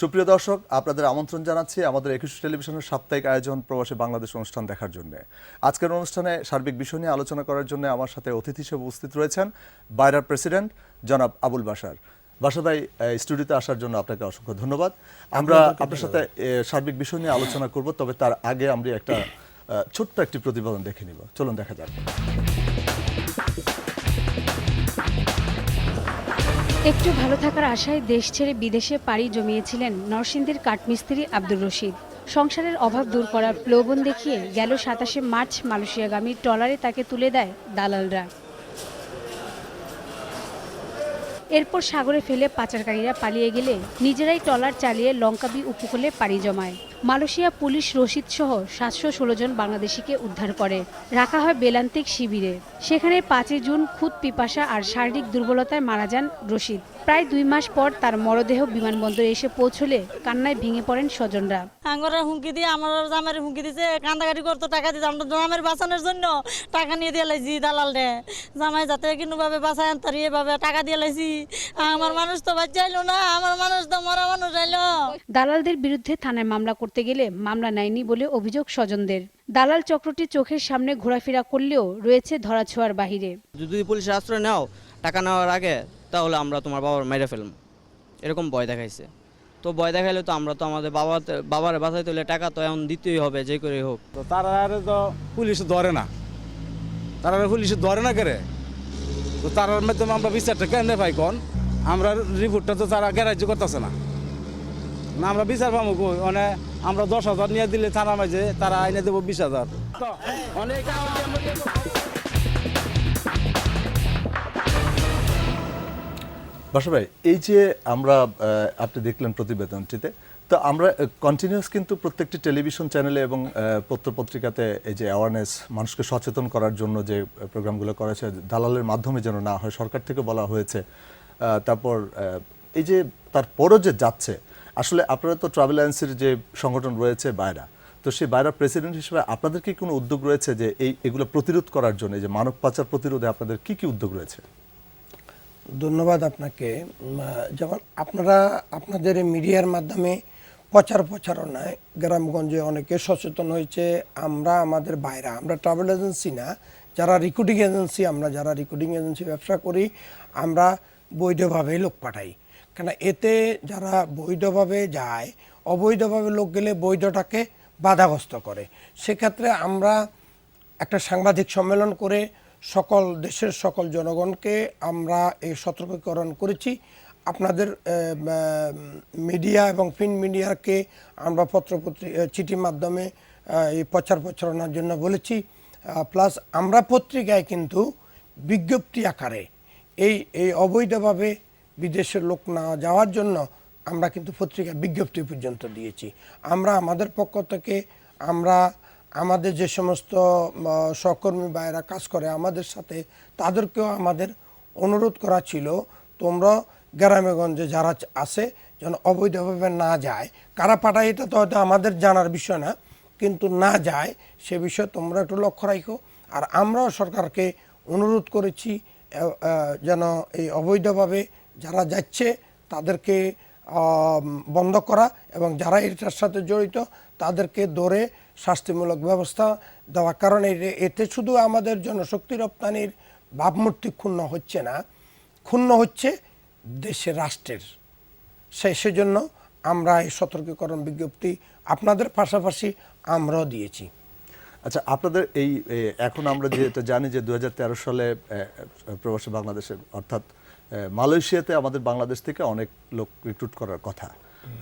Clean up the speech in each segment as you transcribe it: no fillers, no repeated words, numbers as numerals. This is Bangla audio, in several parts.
সুপ্রিয় দর্শক, আপনাদের আমন্ত্রণ জানাচ্ছি আমাদের একুশে টেলিভিশনের সাপ্তাহিক আয়োজন প্রবাসী বাংলাদেশ অনুষ্ঠান দেখার জন্য। আজকের অনুষ্ঠানে সার্বিক বিষয় নিয়ে আলোচনা করার জন্য আমার সাথে অতিথি হিসেবে উপস্থিত রয়েছেন বাইরার প্রেসিডেন্ট জনাব আবুল বাশার। বাশার ভাই, স্টুডিওতে আসার জন্য আপনাকে অসংখ্য ধন্যবাদ। আমরা আপনার সাথে সার্বিক বিষয় নিয়ে আলোচনা করব, তবে তার আগে আমরা একটা ছোট্ট একটি প্রতিবেদন দেখে নিব। চলুন দেখা যাক। একটু ভালো থাকার আশায় দেশ ছেড়ে বিদেশে পাড়ি জমিয়েছিলেন নরসিংদীর কাঠমিস্ত্রি আব্দুর রশিদ। সংসারের অভাব দূর করার প্রলোভন দেখিয়ে গেল ২৭শে মার্চ মালয়েশিয়াগামী ট্রলারে তাকে তুলে দেয় দালালরা। এরপর সাগরে ফেলে পাচারকারীরা পালিয়ে গেলে নিজেরাই ট্রলার চালিয়ে লঙ্কাবি উপকূলে পাড়ি জমায়। মালয়েশিয়া পুলিশ রশিদ সহ ৭১৬ জন বাংলাদেশিকে উদ্ধার করে রাখা হয় বেলান্তিক শিবিরে। সেখানে ৫ই জুন খুদ পিপাসা আর শারীরিক দুর্বলতায় মারা যান রশিদ। প্রায় ২ মাস পর তার মরদেহ বিমানবন্দরে এসে পৌঁছলে কান্নায় ভেঙে পড়েন স্বজনরা। আঙ্গরা হুমকি দিয়ে আমার জামাইয়ের হুমকি দিছে, কান্দাকাটি করতো, টাকা দিতে আমরা জামাইয়ের বাঁচানোর জন্য টাকা নিয়ে দিয়ে লাইছি দালাল রে। জামাই যাতে কোনোভাবে বাঁচায় আনতারি এভাবে টাকা দিয়ে লাইছি। আমার মানুষ তো বাঁচাইলো না, আমার মানুষ তো মরা মানুষ আইলো। দালালদের বিরুদ্ধে থানায় মামলা করতে গেলে মামলা নেয়নি বলে অভিযোগ স্বজনদের। দালাল চক্রটি চোখের সামনে ঘোরাফেরা করলেও রয়েছে ধরাছোঁয়ার বাহিরে। যদি পুলিশের আশ্রয় নাও টাকা নেওয়ার আগে, তাহলে আমরা তোমার বাবার মেরে ফেলব, এরকম ভয় দেখাইছে। তো ভয় দেখাইলে তো আমরা তো আমাদের বাবার বাঁচাইতে হলে টাকা তো এখন দিতেই হবে, যে করে হোক। তো তারা তো পুলিশ ধরে না, তারা পুলিশ ধরে না করে, তো তার মাধ্যমে আমরা বিচারটা কেন পাই কোন আমরা রিপোর্টটা তো তারা গ্যারাজ্য করতেছে না। না আমরা বিচার পাবো মানে আমরা ১০,০০০ নিয়ে দিলে থানা মাঝে তারা আইনে দেবো ২০,০০০। অনেক বাশার ভাই, এই যে আমরা আপনি দেখলেন প্রতিবেদনটিতে, তো আমরা কন্টিনিউয়াস কিন্তু প্রত্যেকটি টেলিভিশন চ্যানেলে এবং পত্রপত্রিকাতে এই যে অ্যাওয়ারনেস, মানুষকে সচেতন করার জন্য যে প্রোগ্রামগুলো করেছে দালালের মাধ্যমে যেন না হয়, সরকার থেকে বলা হয়েছে। তারপর এই যে তারপরও যে যাচ্ছে, আসলে আপনারা তো ট্রাভেল এজেন্সির যে সংগঠন রয়েছে বাইরা, তো সেই বাইরার প্রেসিডেন্ট হিসেবে আপনাদের কি কোনো উদ্যোগ রয়েছে যে এগুলো প্রতিরোধ করার জন্য, যে মানব পাচার প্রতিরোধে আপনাদের কি কি উদ্যোগ রয়েছে? ধন্যবাদ আপনাকে। যেমন আপনারা আপনাদের মিডিয়ার মাধ্যমে প্রচারণায় গ্রামগঞ্জে অনেকে সচেতন হয়েছে। আমরা আমাদের বাইরে, আমরা ট্রাভেল এজেন্সি না, যারা রিক্রুটিং এজেন্সি, আমরা যারা রিক্রুটিং এজেন্সি ব্যবসা করি, আমরা বৈধভাবে লোক পাঠাই। কেন এতে যারা বৈধভাবে যায়, অবৈধভাবে লোক গেলে বৈধটাকে বাধাগ্রস্ত করে। সেক্ষেত্রে আমরা একটা সাংবাদিক সম্মেলন করে সকল দেশের সকল জনগণকে আমরা এই সতর্কীকরণ করেছি। আপনাদের মিডিয়া এবং প্রিন্ট মিডিয়াকে আমরা চিঠির মাধ্যমে এই প্রচারণার জন্য বলেছি। প্লাস আমরা পত্রিকায় কিন্তু বিজ্ঞপ্তি আকারে এই অবৈধভাবে বিদেশের লোক না যাওয়ার জন্য আমরা কিন্তু পত্রিকায় বিজ্ঞপ্তি পর্যন্ত দিয়েছি। আমরা আমাদের পক্ষ থেকে আমরা আমাদের যে সমস্ত সহকর্মী ভাইয়েরা কাজ করে আমাদের সাথে, তাদেরকেও আমাদের অনুরোধ করা ছিল, তোমরা গ্রামেগঞ্জে যারা আছে যেন অবৈধভাবে না যায়। কারা পাঠায় এটা তো হয়তো আমাদের জানার বিষয় না, কিন্তু না যায় সে বিষয়ে তোমরা একটু লক্ষ্য রাখো। আর আমরাও সরকারকে অনুরোধ করেছি যেন এই অবৈধভাবে যারা যাচ্ছে তাদেরকে বন্ধ করা এবং যারা এটার সাথে জড়িত তাদেরকে ধরে শাস্তিমূলক ব্যবস্থা দেওয়া। কারণ এতে শুধু আমাদের জনশক্তি রপ্তানির ভাবমূর্তি ক্ষুণ্ণ হচ্ছে না, ক্ষুণ্ণ হচ্ছে দেশের রাষ্ট্রের। সেজন্য আমরা এই সতর্কীকরণ বিজ্ঞপ্তি আপনাদের পাশাপাশি আমরাও দিয়েছি। আচ্ছা, আপনাদের এখন আমরা যেটা জানি যে ২০১৩ সালে প্রবাসী বাংলাদেশের অর্থাৎ মালয়েশিয়াতে আমাদের বাংলাদেশ থেকে অনেক লোক রিক্রুট করার কথা,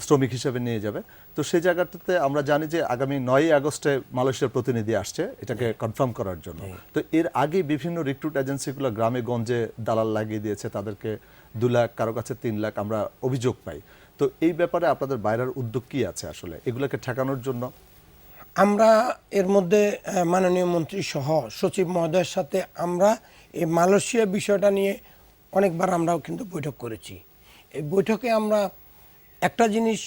শ্রমিক হিসেবে নিয়ে যাবে। তো সেই জায়গাটাতে আমরা জানি যে আগামী ৯ই আগস্টে মালয়েশিয়ার প্রতিনিধি আসছে এটাকে কনফার্ম করার জন্য। তো এর আগে বিভিন্ন রিক্রুট এজেন্সিগুলো গ্রামে গঞ্জে দালাল লাগিয়ে দিয়েছে, তাদেরকে ২ লাখ, কারো কাছে ৩ লাখ আমরা অভিযোগ পাই। তো এই ব্যাপারে আপনাদের বাইরের উদ্যোগ কি আছে আসলে এগুলোকে ঠেকানোর জন্য? আমরা এর মধ্যে মাননীয় মন্ত্রী সহ সচিব মহোদয়ের সাথে আমরা এই মালয়েশিয়া বিষয়টা নিয়ে অনেকবার আমরাও কিন্তু বৈঠক করেছি। এই বৈঠকে আমরা একটা জিনিস,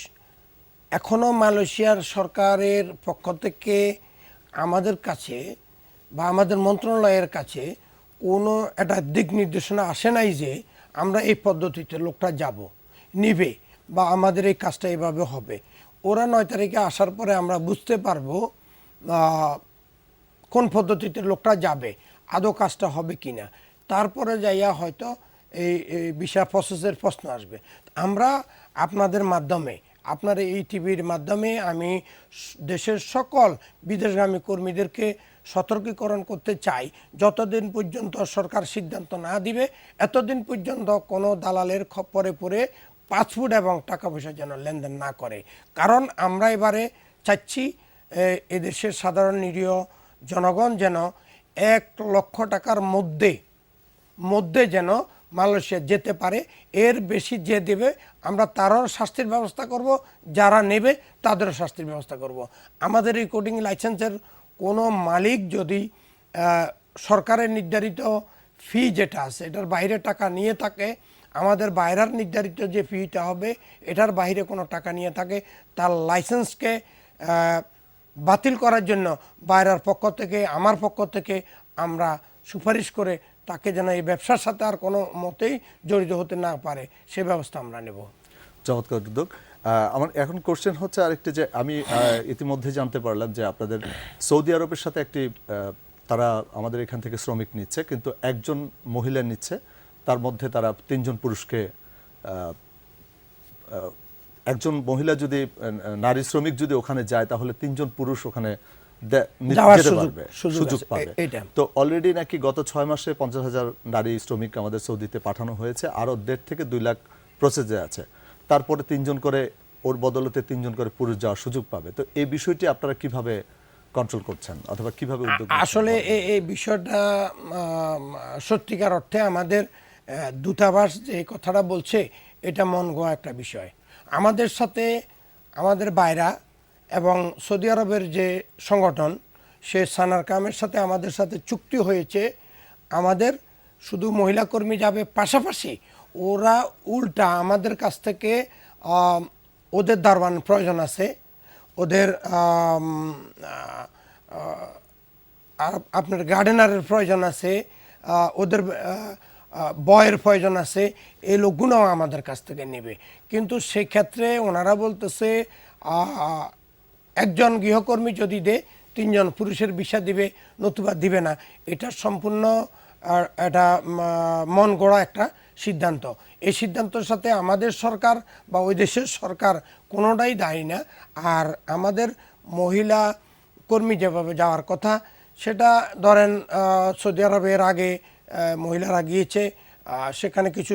এখনও মালয়েশিয়ার সরকারের পক্ষ থেকে আমাদের কাছে বা আমাদের মন্ত্রণালয়ের কাছে কোনো একটা দিক নির্দেশনা আসে নাই যে আমরা এই পদ্ধতিতে লোকটা যাব নিবে বা আমাদের এই কাজটা এভাবে হবে। ওরা 9 তারিখে আসার পরে আমরা বুঝতে পারবো কোন পদ্ধতিতে লোকটা যাবে, আদৌ কাজটা হবে কিনা। তারপরে যাইয়া হয়তো এই ভিসা প্রসেসের প্রশ্ন আসবে। আমরা আপনাদের মাধ্যমে, আপনার এই টিভির মাধ্যমে আমি দেশের সকল বিদেশগামী কর্মীদেরকে সতর্কীকরণ করতে চাই, যতদিন পর্যন্ত সরকার সিদ্ধান্ত না দিবে এতদিন পর্যন্ত কোনো দালালের খপ্পরে পড়ে পাসপোর্ট এবং টাকা পয়সা যেন লেনদেন না করে। কারণ আমরা এবারে চাচ্ছি এদেশের সাধারণ নিরীহ জনগণ যেন 1 লক্ষ টাকার মধ্যে যেন মালয়েশিয়া যেতে পারে। এর বেশি যে দেবে আমরা তারও শাস্তির ব্যবস্থা করব, যারা নেবে তাদেরও শাস্তির ব্যবস্থা করব। আমাদের এই কোডিং লাইসেন্সের কোনো মালিক যদি সরকারের নির্ধারিত ফি যেটা আছে এটার বাইরে টাকা নিয়ে থাকে, আমাদের বাইরের নির্ধারিত যে ফিটা হবে এটার বাইরে কোনো টাকা নিয়ে থাকে, তার লাইসেন্সকে বাতিল করার জন্য বাইরের পক্ষ থেকে, আমার পক্ষ থেকে আমরা সুপারিশ করে তাকে যেন এই ব্যবসার সাথে আর কোনো মতেই জড়িত হতে না পারে সে ব্যবস্থা আমরা নেব। চমৎকার উদ্যোগ। আমার এখন কোশ্চেন হচ্ছে আরেকটি, যে আমি ইতিমধ্যে জানতে পারলাম যে আপনাদের সৌদি আরবের সাথে একটি তারা আমাদের এখান থেকে শ্রমিক নিচ্ছে, কিন্তু একজন মহিলা নিচ্ছে, তার মধ্যে তারা 3 জন পুরুষকে, একজন মহিলা যদি নারী শ্রমিক যদি ওখানে যায় তাহলে 3 জন পুরুষ ওখানে যেতে পারবে, সুযোগ পাবে। তো অলরেডি নাকি গত 6 মাসে 50,000 নারী শ্রমিক আমাদের সৌদিতে পাঠানো হয়েছে, আরো 1.5 থেকে 2 লাখ প্রসেসে আছে। তারপরে 3 জন করে, ওর বদলতে 3 জন করে পুরুষ যাওয়ার সুযোগ পাবে। তো এই বিষয়টি আপনারা কিভাবে কন্ট্রোল করছেন অথবা কিভাবে উদ্যোগ? আসলে এই বিষয়টা সত্যিকার অর্থে আমাদের দূতাবাস যে কথাটা বলছে এটা মন গোয়া একটা বিষয়। আমাদের সাথে আমাদের বাইরা এবং সৌদি আরবের যে সংগঠন সে সানারকামের সাথে আমাদের সাথে চুক্তি হয়েছে, আমাদের শুধু মহিলা কর্মী যাবে, পাশাপাশি ওরা উল্টা আমাদের কাছ থেকে ওদের দারোয়ান প্রয়োজন আছে, ওদের আপনার গার্ডেনারের প্রয়োজন আছে, ওদের বয়ের প্রয়োজন আছে, এই লোকগুলোও আমাদের কাছ থেকে নেবে। কিন্তু সেক্ষেত্রে ওনারা বলতেছে একজন গৃহকর্মী যদি দে 3 জন পুরুষের ভিসা দিবে, নতুবা দিবে না। এটা সম্পূর্ণ এটা মন গড়া একটা সিদ্ধান্ত। এই সিদ্ধান্তের সাথে আমাদের সরকার বা ওই দেশের সরকার কোনোটাই দায়ী না। আর আমাদের মহিলা কর্মী যেভাবে যাওয়ার কথা, সেটা ধরেন সৌদি আরবের আগে মহিলারা গিয়েছে, সেখানে কিছু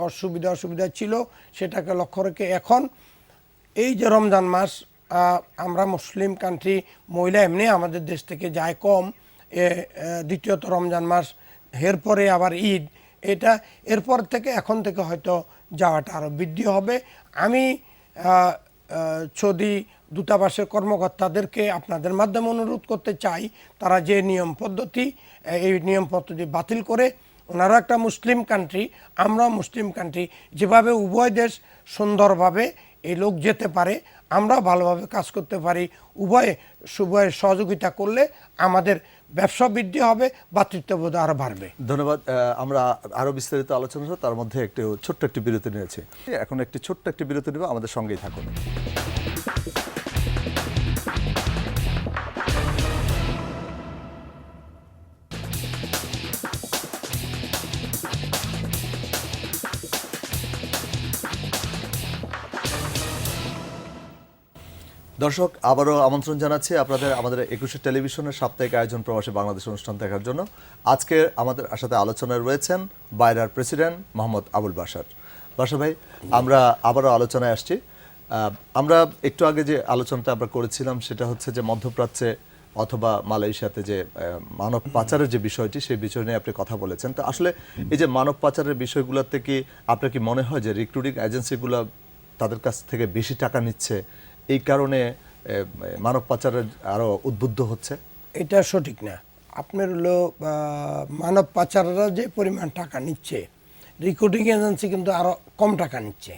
অসুবিধা ছিল, সেটাকে লক্ষ্য রেখে এখন এই যে রমজান মাস, আমরা মুসলিম কান্ট্রি, মহিলা এমনি আমাদের দেশ থেকে যায় কম, দ্বিতীয়ত রমজান মাস, এরপরে আবার ঈদ, এটা এরপর থেকে এখন থেকে হয়তো যাওয়াটা আরও বৃদ্ধি হবে। আমি সৌদি দূতাবাসের কর্মকর্তাদেরকে আপনাদের মাধ্যমে অনুরোধ করতে চাই, তারা যে নিয়ম পদ্ধতি, এই নিয়ম পদ্ধতি বাতিল করে, ওনারা একটা মুসলিম কান্ট্রি, আমরা মুসলিম কান্ট্রি, যেভাবে উভয় দেশ সুন্দরভাবে এই লোক যেতে পারে, আমরা ভালোভাবে কাজ করতে পারি, উভয়ে সহযোগিতা করলে আমাদের ব্যবসা বৃদ্ধি হবে, ভ্রাতৃত্ববোধ আরো বাড়বে। ধন্যবাদ। আমরা আরো বিস্তারিত আলোচনা করব, তার মধ্যে ছোট্ট একটি বিরতি নিয়েছি। এখন ছোট্ট একটি বিরতি নেব, আমাদের সঙ্গেই থাকুন। দর্শক, আবারও আমন্ত্রণ জানাচ্ছি আপনাদের আমাদের 21 টেলিভিশনের সাপ্তাহিক আয়োজন প্রবাসী বাংলাদেশ অনুষ্ঠান দেখার জন্য। আজকে আমাদের সাথে আলোচনায় রয়েছেন বাইরার প্রেসিডেন্ট মোহাম্মদ আবুল বাশার। বাশার ভাই, আমরা আবারও আলোচনায় আসছি। আমরা একটু আগে যে আলোচনাটা আমরা করেছিলাম সেটা হচ্ছে যে মধ্যপ্রাচ্যে অথবা মালয়েশিয়াতে যে মানব পাচারের যে বিষয়টি, সেই বিষয় নিয়ে আপনি কথা বলেছেন। তো আসলে এই যে মানব পাচারের বিষয়গুলোতে কি আপনার কি মনে হয় যে রিক্রুটিং এজেন্সিগুলো তাদের কাছ থেকে বেশি টাকা নিচ্ছে, এই কারণে মানব পাচারের আরো উদ্বুদ্ধ হচ্ছে? এটা সঠিক না। আপনার হলো মানব পাচাররা যে পরিমাণ টাকা নিচ্ছে, রিক্রুটিং এজেন্সি কিন্তু আরো কম টাকা নিচ্ছে।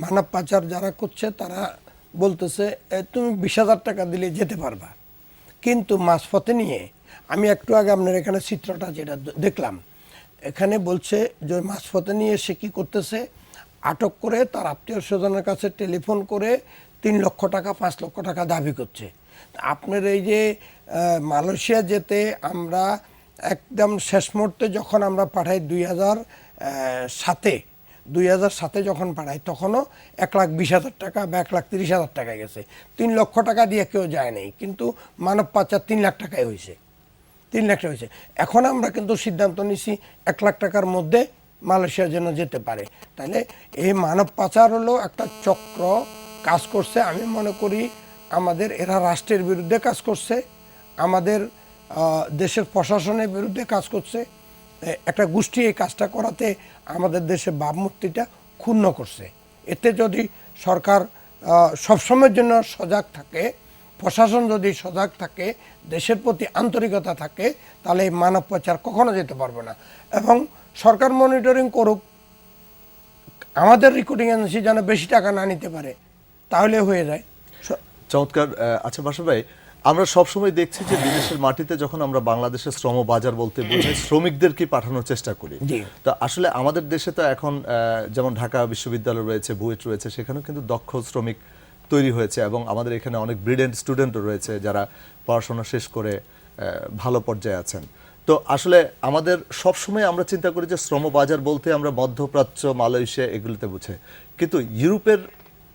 মানব পাচার যারা করছে তারা বলতেছে তুমি 20,000 টাকা দিলে যেতে পারবা, কিন্তু মাঝপথে নিয়ে, আমি একটু আগে আপনার এখানে চিত্রটা যেটা দেখলাম, এখানে বলছে যে মাঝপথে নিয়ে সে কী করতেছে, আটক করে তার আত্মীয় স্বজনের কাছে টেলিফোন করে 3 লক্ষ টাকা 5 লক্ষ টাকা দাবি করছে। আপনার এই যে মালয়েশিয়া যেতে আমরা একদম শেষ মুহূর্তে যখন আমরা পাঠাই 2007 যখন পাঠাই তখনও 1,20,000 টাকা বা 1,30,000 টাকা গেছে। 3 লক্ষ টাকা দিয়ে কেউ যায় নাই, কিন্তু মানব পাচার 3 লাখ টাকায় হয়েছে, 3 লাখ টাকা হয়েছে। এখন আমরা কিন্তু সিদ্ধান্ত নিছি 1 লাখ টাকার মধ্যে মালয়েশিয়ার জন্য যেতে পারে। তাহলে এই মানব পাচার হলো একটা চক্র কাজ করছে। আমি মনে করি আমাদের এরা রাষ্ট্রের বিরুদ্ধে কাজ করছে, আমাদের দেশের প্রশাসনের বিরুদ্ধে কাজ করছে। একটা গোষ্ঠী এই কাজটা করাতে আমাদের দেশের ভাবমূর্তিটা ক্ষুণ্ণ করছে। এতে যদি সরকার সবসময়ের জন্য সজাগ থাকে, প্রশাসন যদি সজাগ থাকে, দেশের প্রতি আন্তরিকতা থাকে, তাহলে এই মানব পাচার কখনো যেতে পারবে না। এবং সরকার মনিটরিং করুক, আমাদের রিক্রুটিং এজেন্সি যেন বেশি টাকা না নিতে পারে, তাহলে হয়ে যায়। চমৎকার। আচ্ছা বাসা ভাই, আমরা সবসময় দেখছি যে বিদেশের মাটিতে যখন আমরা বাংলাদেশের শ্রম বাজার বলতে বুঝি শ্রমিকদেরকে পাঠানোর চেষ্টা করি। জি। তো আসলে আমাদের দেশে তো এখন যেমন ঢাকা বিশ্ববিদ্যালয় রয়েছে, বুয়েট রয়েছে, সেখানেও কিন্তু দক্ষ শ্রমিক তৈরি হয়েছে এবং আমাদের এখানে অনেক ব্রিলিয়েন্ট স্টুডেন্টও রয়েছে যারা পড়াশোনা শেষ করে ভালো পর্যায়ে আছেন। তো আসলে আমাদের সবসময় আমরা চিন্তা করি যে শ্রম বাজার বলতে আমরা মধ্যপ্রাচ্য, মালয়েশিয়া এগুলোতে বুঝে, কিন্তু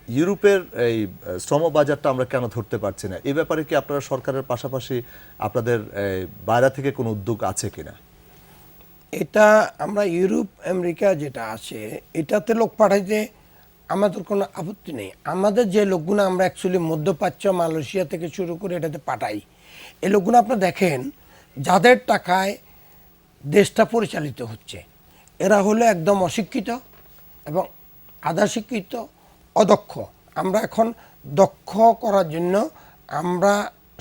ইউরোপের এই শ্রম বাজারটা আমরা কেন ধরতে পারছি না? এই ব্যাপারে কি আপনারা সরকারের পাশাপাশি আপনাদের বাইরে থেকে কোনো উদ্যোগ আছে কিনা? এটা আমরা ইউরোপ আমেরিকা যেটা আছে এটাতে লোক পাঠাইতে আমাদের কোনো আপত্তি নেই। আমাদের যে লোকগুলো আমরা অ্যাকচুয়ালি মধ্যপ্রাচ্য, মালয়েশিয়া থেকে শুরু করে এটাতে পাঠাই, এই লোকগুলো আপনারা দেখেন যাদের টাকায় দেশটা পরিচালিত হচ্ছে, এরা হলো একদম অশিক্ষিত এবং আধা শিক্ষিত, অদক্ষ। আমরা এখন দক্ষ করার জন্য আমরা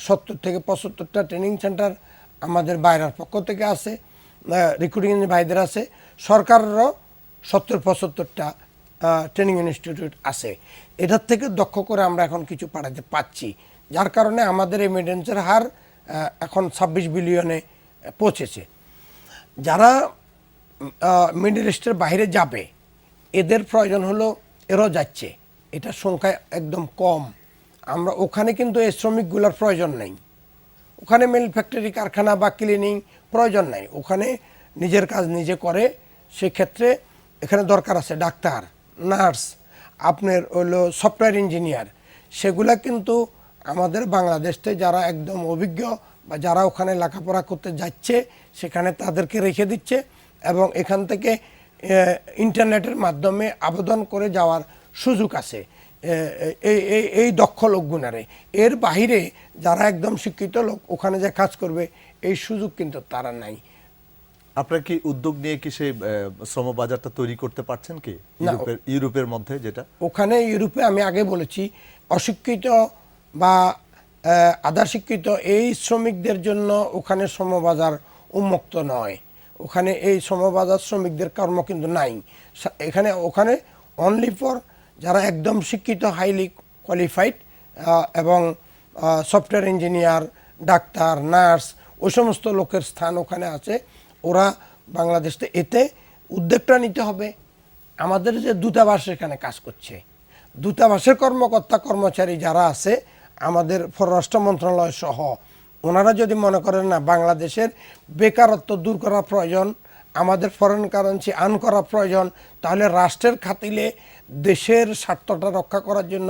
70 থেকে 75টা ট্রেনিং সেন্টার আমাদের বাইরের পক্ষ থেকে আছে, রিক্রুটিং ভাইদের আছে, সরকারেরও 70-75টা ট্রেনিং ইনস্টিটিউট আছে। এটার থেকে দক্ষ করে আমরা এখন কিছু পাঠাতে পাচ্ছি, যার কারণে আমাদের রেমিটেন্সের হার এখন 26 বিলিয়নে পৌঁছেছে। যারা মিডল ইস্টের বাইরে যাবে এদের প্রয়োজন হলো, এরাও যাচ্ছে, এটা সংখ্যা একদম কম। আমরা ওখানে কিন্তু এই শ্রমিকগুলোর প্রয়োজন নেই, ওখানে মিল ফ্যাক্টরি, কারখানা বা ক্লিনিং প্রয়োজন নাই, ওখানে নিজের কাজ নিজে করে। সেক্ষেত্রে এখানে দরকার আছে ডাক্তার, নার্স, আপনার হলো সফটওয়্যার ইঞ্জিনিয়ার। সেগুলা কিন্তু আমাদের বাংলাদেশ থেকে যারা একদম অভিজ্ঞ বা যারা ওখানে লেখাপড়া করতে যাচ্ছে সেখানে তাদেরকে রেখে দিচ্ছে এবং এখান থেকে ইন্টারনেটের মাধ্যমে আবেদন করে যাওয়ার সুযোগ আছে এই দক্ষ লোকগুনারে। এর বাইরে যারা একদম শিক্ষিত লোক ওখানে যে কাজ করবে এই সুযোগ কিন্তু তারা নাই। আপনারা কি উদ্যোগ নিয়ে কি সেই শ্রম বাজারটা তৈরি করতে পারছেন কি ইউরোপের মধ্যে? যেটা ওখানে ইউরোপে আমি আগে বলেছি, অশিক্ষিত বা আধা শিক্ষিত এই শ্রমিকদের জন্য ওখানে শ্রমবাজার উন্মুক্ত নয়। ওখানে এই শ্রমবাজার শ্রমিকদের কর্ম কিন্তু নাই। ওখানে অনলি ফর যারা একদম শিক্ষিত, হাইলি কোয়ালিফাইড এবং সফটওয়্যার ইঞ্জিনিয়ার, ডাক্তার, নার্স, ওই সমস্ত লোকের স্থান ওখানে আছে। ওরা বাংলাদেশে এতে উদ্যোগটা নিতে হবে। আমাদের যে দূতাবাস এখানে কাজ করছে, দূতাবাসের কর্মকর্তা কর্মচারী যারা আছে আমাদের পররাষ্ট্র মন্ত্রণালয় সহ, ওনারা যদি মনে করেন না বাংলাদেশের বেকারত্ব দূর করা প্রয়োজন, আমাদের ফরেন কারেন্সি আর্ন করা প্রয়োজন, তাহলে রাষ্ট্রের খাতিলে দেশের স্বার্থটা রক্ষা করার জন্য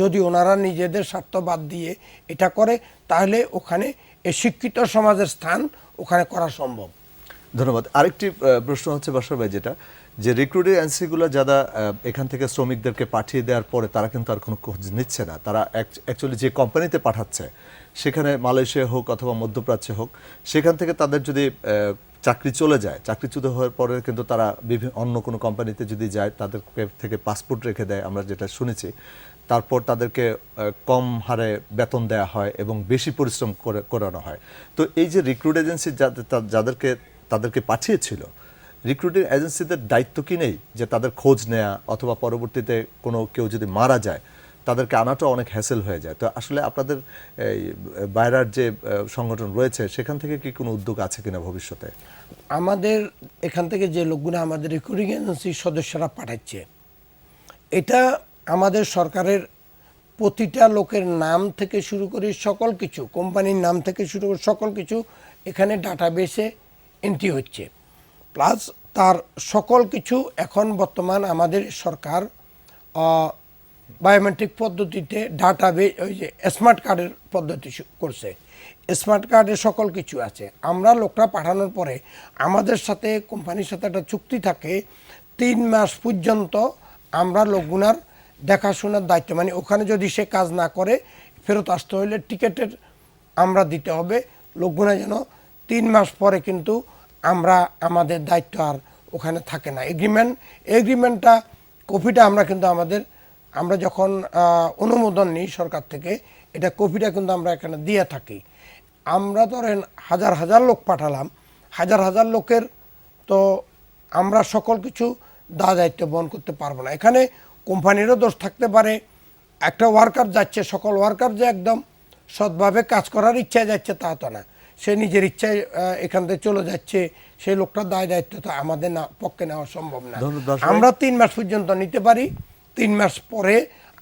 যদি ওনারা নিজেদের স্বার্থ বাদ দিয়ে এটা করে, তাহলে ওখানে এই শিক্ষিত সমাজের স্থান ওখানে করা সম্ভব। ধন্যবাদ। আরেকটি প্রশ্ন হচ্ছে বাসর ভাই, যেটা যে রিক্রুটিং এজেন্সিগুলো যারা এখান থেকে শ্রমিকদেরকে পাঠিয়ে দেওয়ার পরে তারা কিন্তু আর কোনো খোঁজ নিচ্ছে না। তারা অ্যাকচুয়ালি যে কোম্পানিতে পাঠাচ্ছে, সেখানে মালয়েশিয়া হোক অথবা মধ্যপ্রাচ্যে হোক, সেখান থেকে তাদের যদি চাকরি চলে যায়, চাকরিচ্যুত হওয়ার পরে কিন্তু তারা অন্য কোনো কোম্পানিতে যদি যায় তাদেরকে থেকে পাসপোর্ট রেখে দেয়, আমরা যেটা শুনেছি। তারপর তাদেরকে কম হারে বেতন দেওয়া হয় এবং বেশি পরিশ্রম করানো হয়। তো এই যে রিক্রুট এজেন্সি তাদেরকে পাঠিয়েছিল, রিক্রুটিং এজেন্সিদের দায়িত্ব কি নেই যে তাদের খোঁজ নেওয়া, অথবা পরবর্তীতে কোনো কেউ যদি মারা যায় তাদেরকে আনাটা অনেক হ্যাসেল হয়ে যায়? তো আসলে আপনাদের এই বাইরের যে সংগঠন রয়েছে সেখান থেকে কি কোনো উদ্যোগ আছে কিনা ভবিষ্যতে? আমাদের এখান থেকে যে লোকগুলো আমাদের রিক্রুটিং এজেন্সির সদস্যরা পাঠাচ্ছে, এটা আমাদের সরকারের প্রতিটা লোকের নাম থেকে শুরু করে সকল কিছু, কোম্পানির নাম থেকে শুরু করে সকল কিছু এখানে ডাটাবেসে এন্ট্রি হচ্ছে। প্লাস তার সকল কিছু এখন বর্তমান আমাদের সরকার বায়োমেট্রিক পদ্ধতিতে ডাটাবেস, ওই যে স্মার্ট কার্ডের পদ্ধতি করছে। স্মার্ট কার্ডে সকল কিছু আছে। আমরা লোকটা পাঠানোর পরে আমাদের সাথে কোম্পানির সাথে একটা চুক্তি থাকে, 3 মাস পর্যন্ত আমরা লোকগুনার দেখাশোনার দায়িত্ব, মানে ওখানে যদি সে কাজ না করে ফেরত আসতে হলে টিকেটের আমরা দিতে হবে। লোকগুনা যেন 3 মাস পরে কিন্তু আমরা আমাদের দায়িত্ব আর ওখানে থাকে না। এগ্রিমেন্টটা কপিটা আমরা কিন্তু আমরা যখন অনুমোদন নিই সরকার থেকে, এটা কপিটা কিন্তু আমরা এখানে দিয়ে থাকি। আমরা ধরেন হাজার হাজার লোক পাঠালাম, হাজার হাজার লোকের তো আমরা সকল কিছু দায়িত্ব বহন করতে পারবো না। এখানে কোম্পানিরও দোষ থাকতে পারে। একটা ওয়ার্কার যাচ্ছে, সকল ওয়ার্কার যে একদম সৎভাবে কাজ করার ইচ্ছায় যাচ্ছে তা তো না। সে নিজের ইচ্ছায় এখান থেকে চলে যাচ্ছে, সেই লোকটার দায়িত্ব তো আমাদের পক্ষে নেওয়া সম্ভব না। আমরা 3 মাস পর্যন্ত নিতে পারি। 3 মাস পরে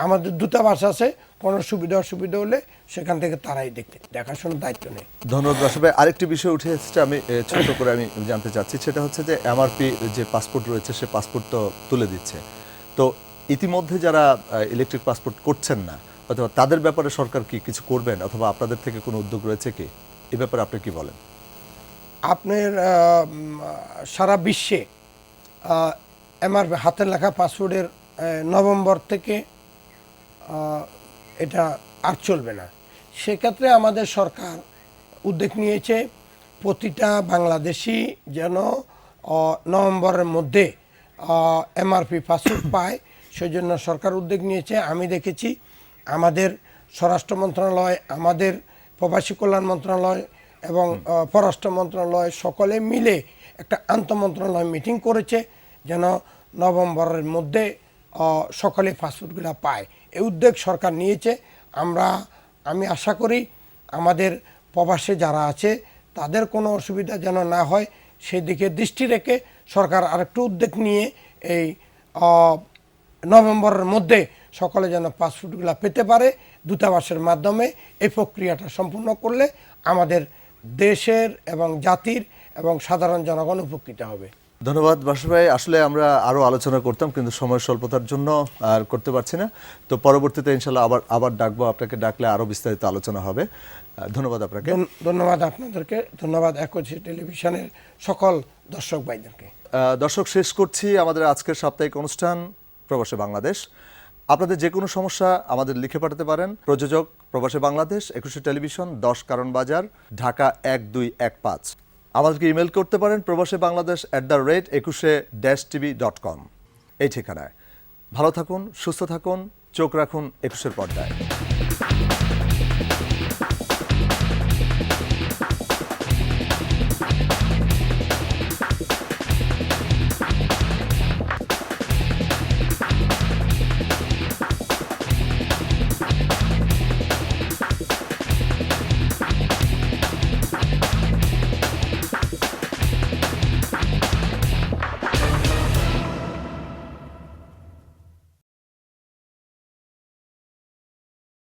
আমাদের দূতাবাস আছে, কোনো সুবিধা অসুবিধা হলে সেখান থেকে তারাই দেখাশোনার দায়িত্ব নেয়। ধন্যবাদ বাসা ভাই। আরেকটি বিষয় উঠে এসেছে, আমি ছোট করে আমি জানতে চাচ্ছি, সেটা হচ্ছে যে এমআরপি যে পাসপোর্ট রয়েছে সে পাসপোর্ট তো তুলে দিচ্ছে, তো ইতিমধ্যে যারা ইলেকট্রিক পাসপোর্ট করছেন না অথবা তাদের ব্যাপারে সরকার কি কিছু করবেন, অথবা আপনাদের থেকে কোনো উদ্যোগ রয়েছে কি এই ব্যাপারে আপনি কি বলেন? আপনার সারা বিশ্বে এমআরপি হাতের লেখা পাসপোর্টের নভেম্বর থেকে এটা আর চলবে না। সেক্ষেত্রে আমাদের সরকার উদ্যোগ নিয়েছে প্রতিটা বাংলাদেশি যেন নভেম্বরের মধ্যে এমআরপি পাসপোর্ট পায়, সেজন্য সরকার উদ্যোগ নিয়েছে। আমি দেখেছি আমাদের স্বরাষ্ট্র মন্ত্রণালয়, আমাদের প্রবাসী কল্যাণ মন্ত্রণালয় এবং পররাষ্ট্র মন্ত্রণালয় সকলে মিলে একটা আন্তঃমন্ত্রণালয় মিটিং করেছে যেন নভেম্বরের মধ্যে সকলে পাসপোর্টগুলো পায়। এই উদ্যোগ সরকার নিয়েছে। আমি আশা করি আমাদের প্রবাসে যারা আছে তাদের কোনো অসুবিধা যেন না হয়, সেদিকে দৃষ্টি রেখে সরকার আরেকটু উদ্যোগ নিয়ে এই নভেম্বরের মধ্যে সকলে যেন পাসপোর্টগুলো পেতে পারে দূতাবাসের মাধ্যমে। এই প্রক্রিয়াটা সম্পূর্ণ করলে আমাদের দেশের এবং জাতির এবং সাধারণ জনগণ উপকৃত হবে। ধন্যবাদ বাসা ভাই। আসলে আমরা আরো আলোচনা করতাম কিন্তু সময় স্বল্পতার জন্য আর করতে পারছি না। তো পরবর্তীতে ইনশাল্লাহ আবার ডাকবো, আপনাকে ডাকলে আরো বিস্তারিত আলোচনা হবে। ধন্যবাদ আপনাকে। ধন্যবাদ আপনাদেরকে, ধন্যবাদ একুশে টেলিভিশনের সকল দর্শক ভাইদেরকে। দর্শক, শেষ করছি আমাদের আজকের সাপ্তাহিক অনুষ্ঠান প্রবাসে বাংলাদেশ। আপনাদের যে কোনো সমস্যা আমাদের লিখে পাঠাতে পারেন। প্রযোজক প্রবাসে বাংলাদেশ, একুশে টেলিভিশন, 10 কারণ বাজার, ঢাকা 1215। আমাদেরকে ইমেল করতে পারেন প্রবাসে বাংলাদেশ @21-tv.com এই ঠিকানায়। ভালো থাকুন, সুস্থ থাকুন, চোখ রাখুন 21-এর পর্দায়।